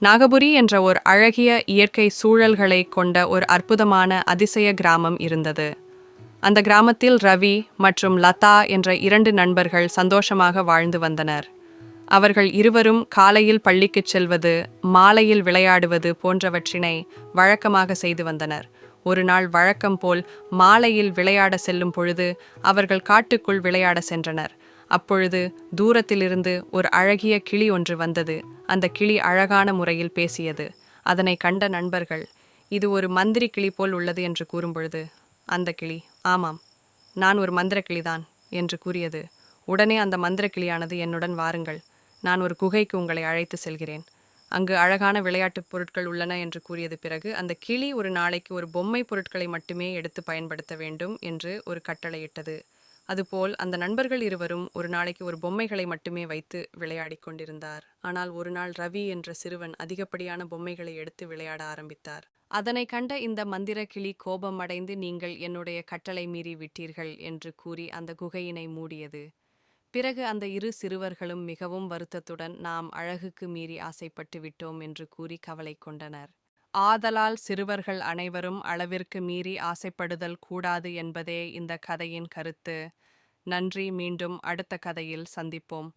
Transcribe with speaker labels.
Speaker 1: நாகபுரி என்ற ஒரு அழகிய இயற்கை சூழல்களை கொண்ட ஒரு அற்புதமான அதிசய கிராமம் இருந்தது. அந்த கிராமத்தில் ரவி மற்றும் லதா என்ற இரண்டு நண்பர்கள் சந்தோஷமாக வாழ்ந்து வந்தனர். அவர்கள் இருவரும் காலையில் பள்ளிக்குச் செல்வது, மாலையில் விளையாடுவது போன்றவற்றினை வழக்கமாக செய்து வந்தனர். ஒரு நாள் வழக்கம் போல் மாலையில் விளையாட செல்லும் பொழுது அவர்கள் காட்டுக்குள் விளையாட சென்றனர். அப்பொழுது தூரத்திலிருந்து ஒரு அழகிய கிளி ஒன்று வந்தது. அந்த கிளி அழகான முறையில் பேசியது. அதனை கண்ட நண்பர்கள், இது ஒரு மந்திரி கிளி போல் உள்ளது என்று கூறும்பொழுது அந்த கிளி, ஆமாம், நான் ஒரு மந்திர கிளிதான் என்று கூறியது. உடனே அந்த மந்திர கிளியானது, என்னுடன் வாருங்கள், நான் ஒரு குகைக்கு உங்களை அழைத்து செல்கிறேன், அங்கு அழகான விளையாட்டுப் பொருட்கள் உள்ளன என்று கூறியது. பிறகு அந்த கிளி ஒரு நாளைக்கு ஒரு பொம்மை பொருட்களை மட்டுமே எடுத்து பயன்படுத்த வேண்டும் என்று ஒரு கட்டளையிட்டது. அதுபோல் அந்த நண்பர்கள் இருவரும் ஒரு நாளைக்கு ஒரு பொம்மைகளை மட்டுமே வைத்து விளையாடிக் கொண்டிருந்தார். ஆனால் ஒரு நாள் ரவி என்ற சிறுவன் அதிகப்படியான பொம்மைகளை எடுத்து விளையாட ஆரம்பித்தார். அதனை கண்ட இந்த மந்திர கிளி கோபம் அடைந்து, நீங்கள் என்னுடைய கட்டளை மீறி விட்டீர்கள் என்று கூறி அந்த குகையினை மூடியது. பிறகு அந்த இரு சிறுவர்களும் மிகவும் வருத்தத்துடன், நாம் அழகுக்கு மீறி ஆசைப்பட்டு விட்டோம் என்று கூறி கவலை கொண்டனர். ஆதலால் சிறுவர்கள் அனைவரும் அளவிற்கு மீறி ஆசைப்படுதல் கூடாது என்பதே இந்த கதையின் கருத்து. நன்றி. மீண்டும் அடுத்த கதையில் சந்திப்போம்.